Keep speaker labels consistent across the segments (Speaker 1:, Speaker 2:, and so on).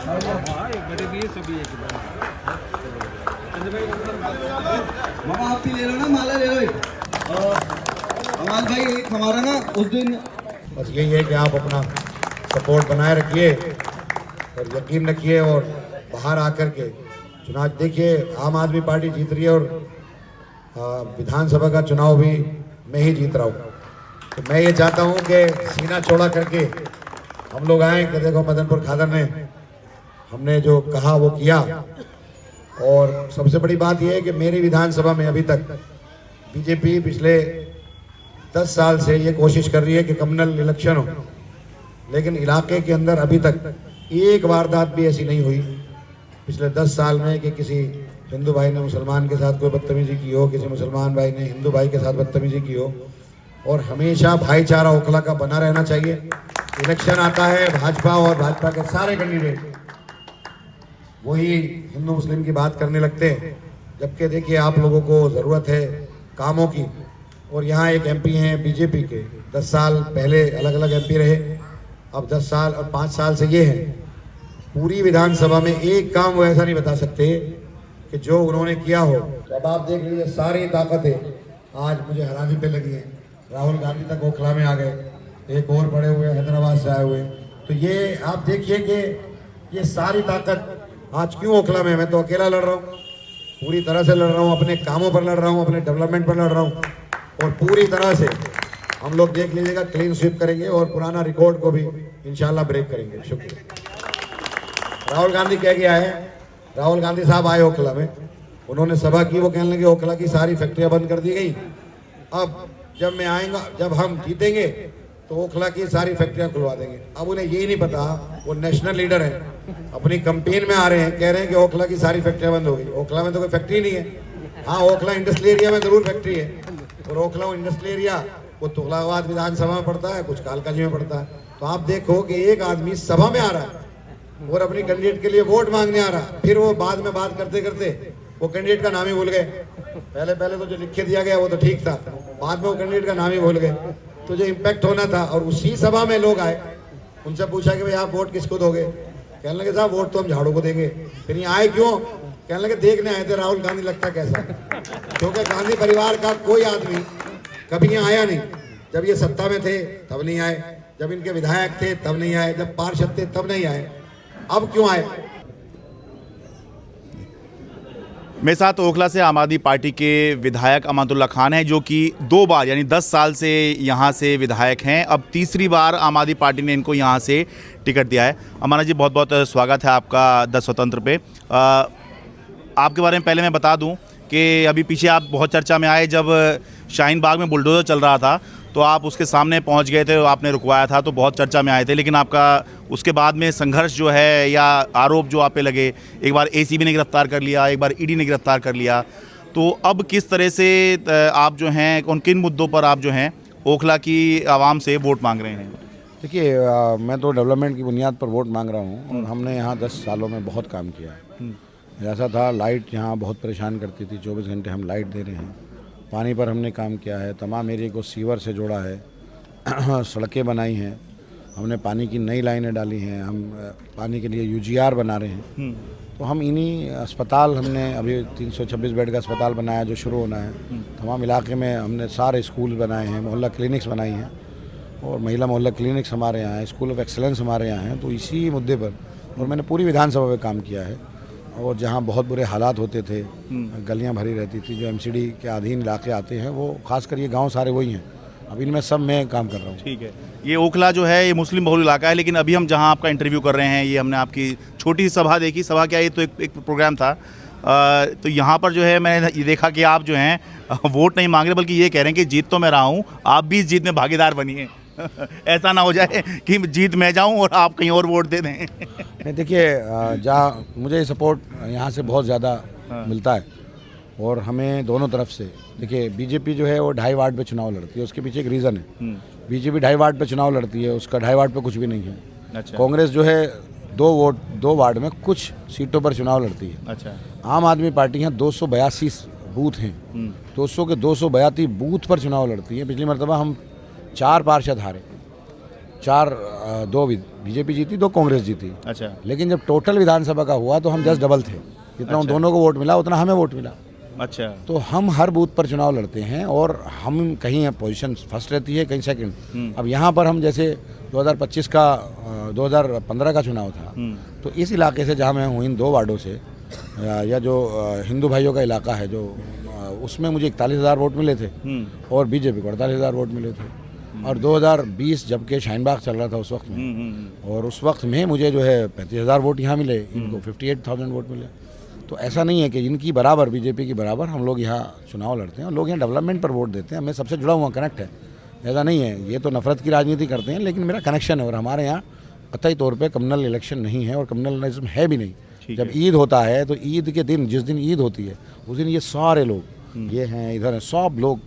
Speaker 1: मामा आप भी ले लो ना, माला ले लो एक। अमाल भाई एक हमारा ना उस दिन
Speaker 2: बस यही है कि आप अपना सपोर्ट बनाए रखिए और यकीन रखिए और बाहर आकर के चुनाव देखिए। आम आदमी पार्टी जीत रही है और विधानसभा का चुनाव भी मैं ही जीत रहा हूँ। तो मैं ये चाहता हूँ कि सीना चौड़ा करके हम लोग आए कि देखो मदनपुर खादर ने हमने जो कहा वो किया। और सबसे बड़ी बात यह है कि मेरी विधानसभा में अभी तक बीजेपी पिछले 10 साल से ये कोशिश कर रही है कि कम्युनल इलेक्शन हो, लेकिन इलाके के अंदर अभी तक एक वारदात भी ऐसी नहीं हुई पिछले 10 साल में कि किसी हिंदू भाई ने मुसलमान के साथ कोई बदतमीजी की हो, किसी मुसलमान भाई ने हिंदू भाई के साथ बदतमीजी की हो। और हमेशा भाईचारा ओखला का बना रहना चाहिए। इलेक्शन आता है, भाजपा और भाजपा के सारे कैंडिडेट वही हिंदू मुस्लिम की बात करने लगते हैं, जबकि देखिए आप लोगों को ज़रूरत है कामों की। और यहाँ एक एमपी हैं बीजेपी के, 10 साल पहले अलग अलग एमपी रहे, अब 10 साल और 5 साल से ये हैं। पूरी विधानसभा में एक काम वो ऐसा नहीं बता सकते कि जो उन्होंने किया हो। तो अब आप देख लीजिए सारी ताकतें आज मुझे हराने पे लगी हैं। राहुल गांधी तक ओखला में आ गए, एक और बड़े हुए हैदराबाद से आए हुए। तो ये आप देखिए कि ये सारी ताकत आज क्यों ओखला में। मैं तो अकेला लड़ रहा हूँ, पूरी तरह से लड़ रहा हूँ, अपने कामों पर लड़ रहा हूँ, अपने डेवलपमेंट पर लड़ रहा हूँ और पूरी तरह से हम लोग देख लीजिएगा क्लीन स्वीप करेंगे और पुराना रिकॉर्ड को भी इंशाल्लाह ब्रेक करेंगे। शुक्रिया। राहुल गांधी कह गया है, राहुल गांधी साहब आए ओखला में, उन्होंने सभा की, वो कहने लगे ओखला की सारी फैक्ट्रियां बंद कर दी गई। अब जब मैं आएगा, जब हम जीतेंगे तो ओखला की सारी फैक्ट्रियां खुलवा देंगे। अब उन्हें यही नहीं पता, वो नेशनल लीडर हैं, अपनी कंपेन में आ रहे हैं, कह रहे हैं कि ओखला की सारी फैक्ट्रियां बंद हो गई। ओखला में तो कोई फैक्ट्री नहीं है। हाँ, ओखला इंडस्ट्रियल एरिया में जरूर फैक्ट्री है और ओखला इंडस्ट्रियल एरिया वो तुगलकाबाद विधानसभा में पड़ता है, कुछ कालकाजी में पड़ता है। तो आप देखो कि एक आदमी सभा में आ रहा है और अपनी कैंडिडेट के लिए वोट मांगने आ रहा है, फिर वो बाद में बात करते करते वो कैंडिडेट का नाम ही भूल गए। पहले तो जो लिख के दिया गया वो तो ठीक था, बाद में वो कैंडिडेट का नाम ही भूल गए। तो जो इम्पैक्ट होना था, और उसी सभा में लोग आए, उनसे पूछा कि भाई आप वोट किसको दोगे? कहने लगे साहब वोट तो हम झाड़ू को देंगे। फिर ये आए क्यों? कहने लगे देखने आए थे राहुल गांधी लगता कैसा। क्योंकि गांधी परिवार का कोई आदमी कभी यहाँ आया नहीं। जब ये सत्ता में थे तब नहीं आए, जब इनके विधायक थे तब नहीं आए, जब पार्षद थे तब नहीं आए, अब क्यों आए?
Speaker 3: मेरे साथ ओखला से आम आदमी पार्टी के विधायक अमानुल्लाह खान हैं, जो कि 2 बार यानी 10 साल से यहाँ से विधायक हैं। अब तीसरी बार आम आदमी पार्टी ने इनको यहाँ से टिकट दिया है। अमाना जी, बहुत बहुत स्वागत है आपका 10 स्वतंत्र पे। आपके बारे में पहले मैं बता दूं कि अभी पीछे आप बहुत चर्चा में आए, जब शाहीन बाग में बुलडोज़र चल रहा था तो आप उसके सामने पहुंच गए थे, आपने रुकवाया था, तो बहुत चर्चा में आए थे। लेकिन आपका उसके बाद में संघर्ष जो है या आरोप जो आप पे लगे, एक बार एसीबी ने गिरफ्तार कर लिया, एक बार ईडी ने गिरफ्तार कर लिया, तो अब किस तरह से आप जो हैं, उन किन मुद्दों पर आप जो हैं ओखला की आवाम से वोट मांग रहे हैं?
Speaker 4: देखिए, मैं तो डेवलपमेंट की बुनियाद पर वोट मांग रहा हूँ और हमने यहाँ 10 सालों में बहुत काम किया है। ऐसा था, लाइट यहाँ बहुत परेशान करती थी, 24 घंटे हम लाइट दे रहे हैं। पानी पर हमने काम किया है, तमाम एरिया को सीवर से जोड़ा है, सड़कें बनाई हैं, हमने पानी की नई लाइनें डाली हैं, हम पानी के लिए यूजीआर बना रहे हैं। तो हम इन्हीं अस्पताल, हमने अभी 326 बेड का अस्पताल बनाया जो शुरू होना है। तमाम इलाके में हमने सारे स्कूल बनाए हैं, मोहल्ला क्लिनिक्स बनाई हैं और महिला मोहल्ला क्लिनिक्स हमारे यहाँ हैं, स्कूल ऑफ एक्सेलेंस हमारे यहाँ हैं। तो इसी मुद्दे पर और मैंने पूरी विधानसभा में काम किया है। और जहाँ बहुत बुरे हालात होते थे, गलियां भरी रहती थी, जो एमसीडी के अधीन इलाके आते हैं, वो खासकर ये गांव सारे वही हैं। अब इनमें सब मैं काम कर रहा हूँ।
Speaker 3: ठीक है। ये ओखला जो है ये मुस्लिम बहुल इलाका है, लेकिन अभी हम जहाँ आपका इंटरव्यू कर रहे हैं, ये हमने आपकी छोटी सी सभा देखी। सभा क्या, ये तो एक प्रोग्राम था। तो यहाँ पर जो है मैंने ये देखा कि आप जो हैं वोट नहीं मांग रहे, बल्कि ये कह रहे हैं कि जीत तो मैं रहा हूँ, आप भी इस जीत में भागीदार बनिए। ऐसा ना हो जाए कि जीत मैं जाऊं और आप कहीं और वोट दे दें।
Speaker 4: नहीं, देखिए, जहाँ मुझे सपोर्ट यहाँ से बहुत ज़्यादा मिलता है और हमें दोनों तरफ से, देखिए बीजेपी जो है वो 2.5 वार्ड पे चुनाव लड़ती है, उसके पीछे एक रीज़न है। बीजेपी 2.5 वार्ड पे चुनाव लड़ती है, उसका 2.5 वार्ड पे कुछ भी नहीं है।
Speaker 3: अच्छा।
Speaker 4: कांग्रेस जो है 2 वार्ड में कुछ सीटों पर चुनाव लड़ती है।
Speaker 3: अच्छा।
Speaker 4: आम आदमी पार्टी यहाँ 282 बूथ हैं, 200 के 282 बूथ पर चुनाव लड़ती है। पिछली मरतबा हम 4 पार्षद हारे, दो बीजेपी जीती, 2 कांग्रेस जीती।
Speaker 3: अच्छा।
Speaker 4: लेकिन जब टोटल विधानसभा का हुआ तो हम जस्ट डबल थे, जितना उन दोनों को वोट मिला उतना हमें वोट मिला।
Speaker 3: अच्छा।
Speaker 4: तो हम हर बूथ पर चुनाव लड़ते हैं और हम कहीं पोजीशन फर्स्ट रहती है, कहीं सेकंड। अब यहाँ पर हम जैसे 2025 का 2015 का चुनाव था, तो इस इलाके से जहाँ मैं हूँ, इन 2 वार्डों से या जो हिंदू भाइयों का इलाका है, जो उसमें मुझे 41,000 वोट मिले थे और बीजेपी को 48,000 वोट मिले थे। और 2020 जबकि शाहीन-बाग चल रहा था उस वक्त में, और उस वक्त में मुझे जो है 35,000 वोट यहाँ मिले, इनको 58,000 वोट मिले। तो ऐसा नहीं है कि इनकी बराबर, बीजेपी की बराबर हम लोग यहाँ चुनाव लड़ते हैं और लोग यहाँ डेवलपमेंट पर वोट देते हैं। हमें सबसे जुड़ा हुआ कनेक्ट है, ऐसा नहीं है। ये तो नफरत की राजनीति करते हैं, लेकिन मेरा कनेक्शन है और हमारे यहाँ कतई तौर पे कम्युनल इलेक्शन नहीं है और कम्युनलिज्म है भी नहीं। जब ईद होता है तो ईद के दिन, जिस दिन ईद होती है उस दिन ये सारे लोग, ये हैं इधर हैं, सब लोग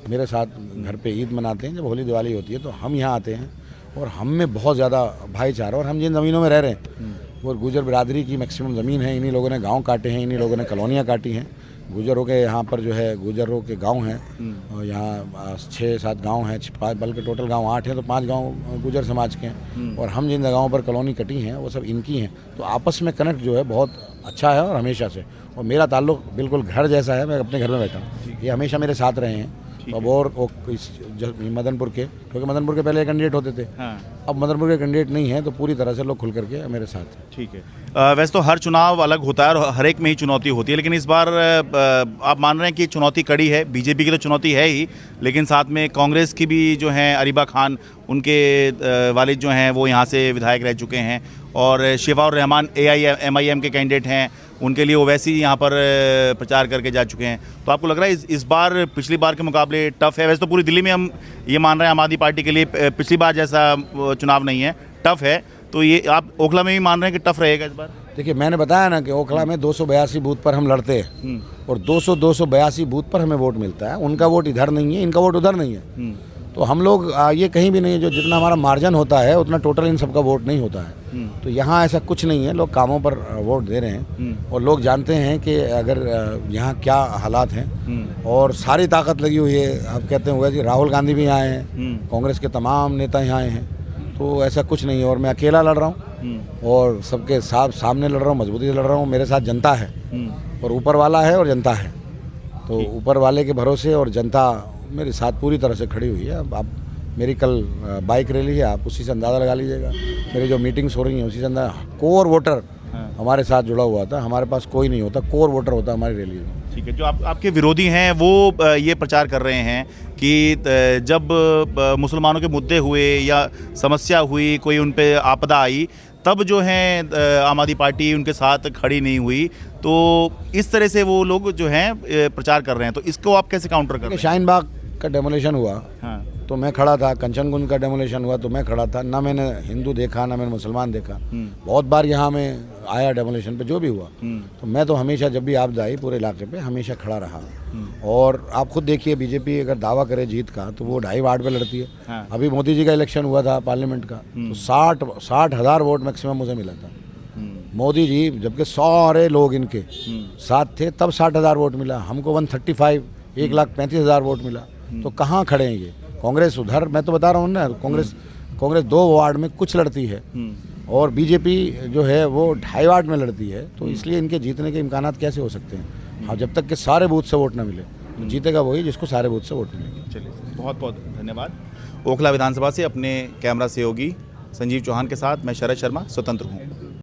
Speaker 4: मेरे साथ घर पे ईद मनाते हैं। जब होली दिवाली होती है तो हम यहाँ आते हैं और हम में बहुत ज़्यादा भाईचारा। और हम जिन ज़मीनों में रह रहे हैं वो गुर्जर बिरादरी की मैक्सिमम ज़मीन है। इन्हीं लोगों ने गांव काटे हैं, इन्हीं लोगों ने कॉलोनियाँ काटी हैं। गुर्जरों के यहाँ पर जो है गुर्जरों के गांव हैं, और यहाँ 6-7 गांव हैं, बल्कि टोटल गांव 8 हैं, तो 5 गांव गुर्जर समाज के हैं। और हम जिन जगहों पर कॉलोनी कटी हैं वो सब इनकी हैं। तो आपस में कनेक्ट जो है बहुत अच्छा है और हमेशा से। और मेरा ताल्लुक बिल्कुल घर जैसा है, मैं अपने घर में बैठा हूँ, ये हमेशा मेरे साथ रहे हैं। अब और इस मदनपुर के, क्योंकि मदनपुर के पहले कैंडिडेट होते थे, अब मदनपुर के कैंडिडेट नहीं है, तो पूरी तरह से लोग खुल करके मेरे साथ हैं।
Speaker 3: ठीक है। वैसे तो हर चुनाव अलग होता है और हर एक में ही चुनौती होती है, लेकिन इस बार आप मान रहे हैं कि चुनौती कड़ी है। बीजेपी की तो चुनौती है ही, लेकिन साथ में कांग्रेस की भी जो हैं अरीबा खान, उनके वालिद जो हैं वो यहाँ से विधायक रह चुके हैं, और शिफाउर रहमान AIMIM के कैंडिडेट हैं, उनके लिए ओवैसी यहाँ पर प्रचार करके जा चुके हैं। तो आपको लग रहा है इस बार पिछली बार के मुकाबले टफ है? वैसे तो पूरी दिल्ली में हम ये मान रहे हैं आम आदमी पार्टी के लिए पिछली बार जैसा चुनाव नहीं है, टफ है। तो ये आप ओखला में भी मान रहे हैं कि टफ रहेगा इस बार?
Speaker 4: देखिए, मैंने बताया ना कि ओखला में 282 बूथ पर हम लड़ते हैं और 282 बूथ पर हमें वोट मिलता है। उनका वोट इधर नहीं है, इनका वोट उधर नहीं है। तो हम लोग ये कहीं भी नहीं है, जो जितना हमारा मार्जिन होता है उतना टोटल इन सबका वोट नहीं होता है। तो यहाँ ऐसा कुछ नहीं है, लोग कामों पर वोट दे रहे हैं और लोग जानते हैं कि अगर यहाँ क्या हालात हैं, और सारी ताकत लगी हुई है। आप कहते हैं जी राहुल गांधी भी यहाँ आए हैं, कांग्रेस के तमाम नेता यहाँ आए हैं, तो ऐसा कुछ नहीं है। और मैं अकेला लड़ रहा हूँ और सबके सामने लड़ रहा हूँ, मजबूती से लड़ रहा हूँ। मेरे साथ जनता है और ऊपर वाला है और जनता है, तो ऊपर वाले के भरोसे और जनता मेरे साथ पूरी तरह से खड़ी हुई है। अब आप मेरी कल बाइक रैली है, आप उसी से अंदाज़ा लगा लीजिएगा। मेरी जो मीटिंग्स हो रही हैं उसी से अंदाज़ा। कोर वोटर हमारे साथ जुड़ा हुआ था, हमारे पास कोई नहीं होता, कोर वोटर होता हमारी रैली में।
Speaker 3: ठीक है। जो आपके विरोधी हैं वो ये प्रचार कर रहे हैं कि जब मुसलमानों के मुद्दे हुए या समस्या हुई, कोई उन पे आपदा आई, तब जो है आम आदमी पार्टी उनके साथ खड़ी नहीं हुई। तो इस तरह से वो लोग जो हैं प्रचार कर रहे हैं, तो इसको आप कैसे काउंटर कर रहे हैं?
Speaker 4: शाहीन-बाग का डेमोलेशन हुआ तो मैं खड़ा था, कंचनकुंज का डेमोलेशन हुआ तो मैं खड़ा था। ना मैंने हिंदू देखा, ना मैंने मुसलमान देखा। बहुत बार यहाँ मैं आया डेमोलेशन पे, जो भी हुआ। तो मैं तो हमेशा, जब भी आपदा आई पूरे इलाके पे, हमेशा खड़ा रहा। और आप खुद देखिए, बीजेपी अगर दावा करे जीत का तो वो 2.5 वार्ड पे लड़ती है। अभी मोदी जी का इलेक्शन हुआ था पार्लियामेंट का, तो 60,000 वोट मैक्सिमम मुझे मिला था। मोदी जी जबकि सारे लोग इनके साथ थे, तब 60,000 वोट मिला। हमको 135 1,35,000 वोट मिला। तो कहाँ खड़े हैं ये? कांग्रेस उधर, मैं तो बता रहा हूँ ना, कांग्रेस 2 वार्ड में कुछ लड़ती है और बीजेपी जो है वो 2.5 वार्ड में लड़ती है। तो इसलिए इनके जीतने के इम्कानात कैसे हो सकते हैं? हाँ, जब तक कि सारे बूथ से वोट ना मिले, तो जीतेगा वही जिसको सारे बूथ से वोट मिलेंगे।
Speaker 3: चलिए, बहुत बहुत धन्यवाद। ओखला विधानसभा से अपने कैमरा सहयोगी संजीव चौहान के साथ मैं शरद शर्मा, स्वतंत्र हूँ।